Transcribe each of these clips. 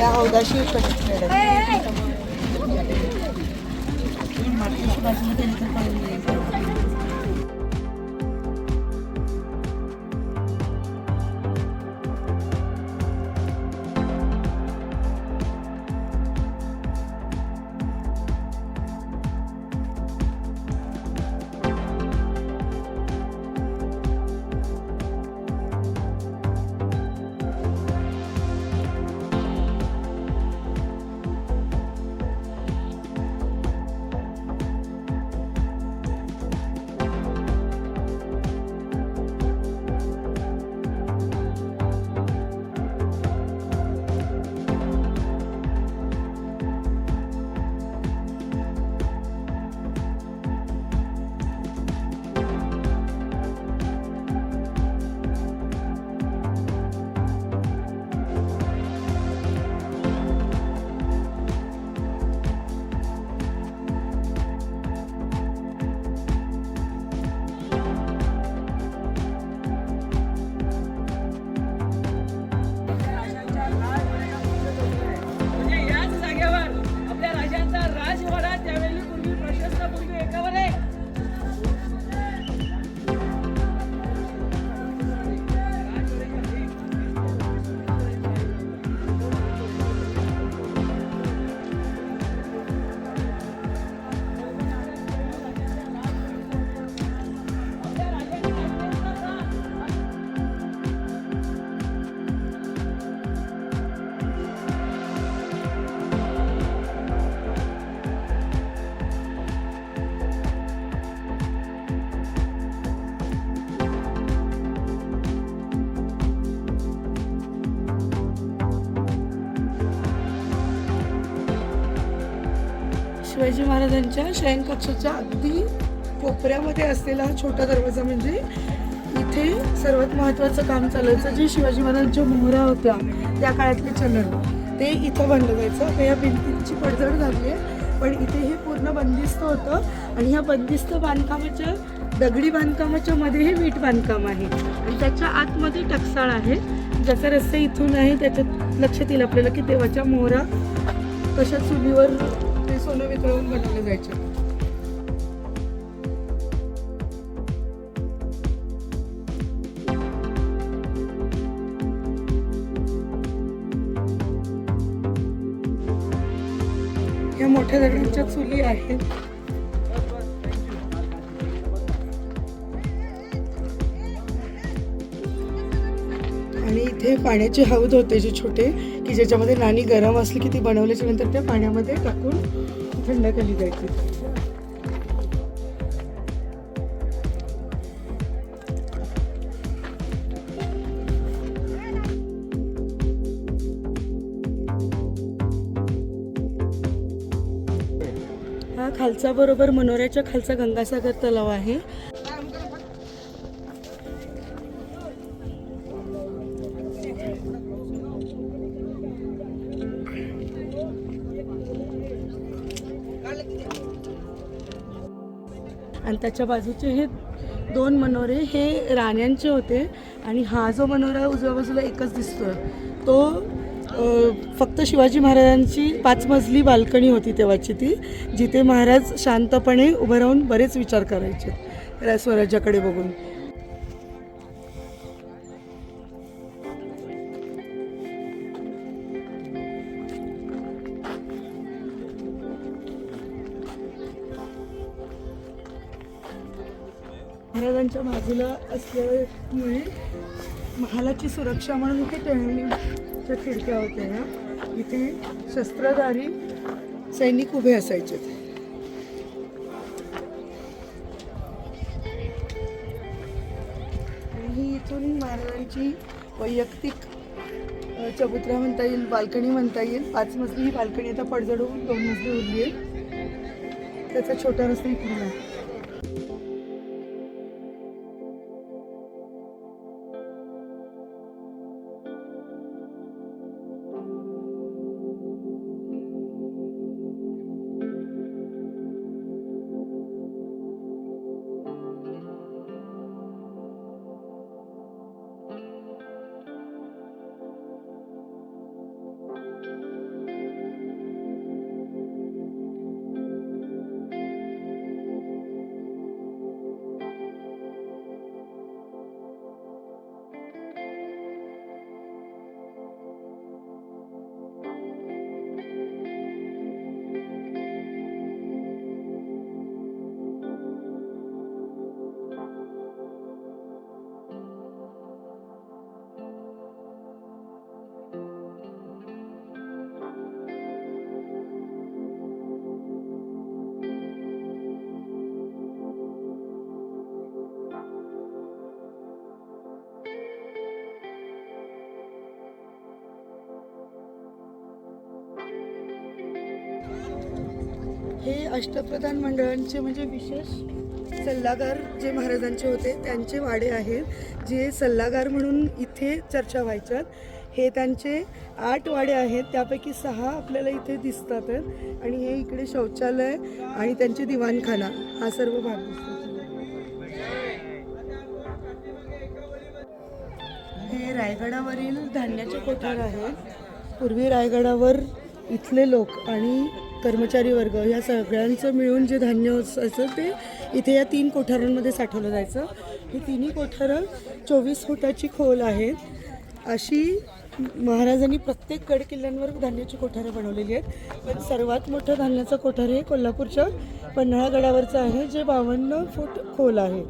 सगळ्या हौदाशी कटिंग शिवाजी महाराजांच्या शयनकक्षाच्या अगदी कोपऱ्यामध्ये असलेला हा छोटा दरवाजा म्हणजे इथे सर्वात महत्त्वाचं काम चालायचं. जे शिवाजी महाराजांच्या मोहरा होत्या त्या काळातले चलन ते इथं बनलं जायचं. आता या भिंतींची पडझड झाली आहे पण इथे हे पूर्ण बंदिस्त होतं आणि ह्या बंदिस्त बांधकामाच्या दगडी बांधकामाच्या मध्ये हे वीट बांधकाम आहे आणि त्याच्या आतमध्ये टकसाळ आहे. ज्याचा रस्ते इथून आहे त्याच्यात लक्षात येईल आपल्याला की देवाच्या मोहरा कशा चुलीवर ते सोनं वितळवून बनवले जायचे. ह्या मोठ्या दगडांच्या चुली आहेत. आणि इथे पाण्याचे हौद होते जे छोटे की ज्याच्यामध्ये नाणी गरम असली की ती बनवल्याच्या नंतर त्या पाण्यामध्ये टाकून थंड केली जायची. हा खालचा बरोबर मनोऱ्याच्या खालचा गंगासागर तलाव आहे. आणि त्याच्या बाजूचे हे दोन मनोरे हे राण्यांचे होते आणि हा जो मनोरा उजव्या बाजूला एकच दिसतोय तो फक्त शिवाजी महाराजांची 5 मजली बाल्कनी होती तेव्हाची ती, जिथे महाराज शांतपणे उभं राहून बरेच विचार करायचे स्वराज्याकडे बघून. महाराजांच्या बाजूला असल्यामुळे महालाची सुरक्षा म्हणून इथे टहलणीच्या खिडक्या होत्या ह्या. इथे शस्त्रधारी सैनिक उभे असायचे. आणि ही इथून महाराजांची वैयक्तिक चबुतरा म्हणता येईल, बाल्कनी म्हणता येईल. 5 मजली ही बाल्कनी आता पडझड होऊन 2 मजली उरली आहे. त्याचा छोटा रस्ता इकडून आहे. अष्टप्रधान मंडळांचे म्हणजे विशेष सल्लागार जे महाराजांचे होते त्यांचे वाडे आहेत, जे सल्लागार म्हणून इथे चर्चा व्हायच्यात. हे त्यांचे 8 वाडे आहेत, त्यापैकी 6 आपल्याला इथे दिसतात. आणि हे इकडे शौचालय आणि त्यांचे दिवाणखाना हा सर्व भाग दिसतो. हे रायगडावरील धान्याचे कोठार आहेत. पूर्वी रायगडावर इथले लोक आणि कर्मचारी वर्ग या सगळ्यांचं मिळून जे धान्य असायचं ते इथे या 3 कोठारांमध्ये साठवलं जायचं. ही तिन्ही कोठारं 24 फुटाची खोल आहेत. अशी महाराजांनी प्रत्येक गड किल्ल्यांवर धान्याची कोठारं बनवलेली आहेत. पण सर्वात मोठं धान्याचं कोठार हे कोल्हापूरच्या पन्हाळगडावरचं आहे, जे 52 फूट खोल आहे.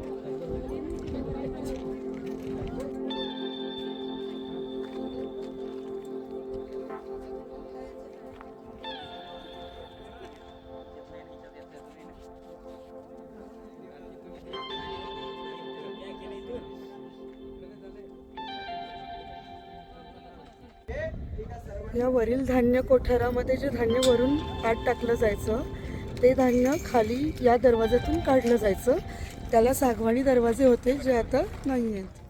या वरील धान्य कोठारामध्ये जे धान्य वरून आत टाकलं जायचं ते धान्य खाली या दरवाजातून काढलं जायचं. त्याला सागवानी दरवाजे होते, जे आता नाही आहेत.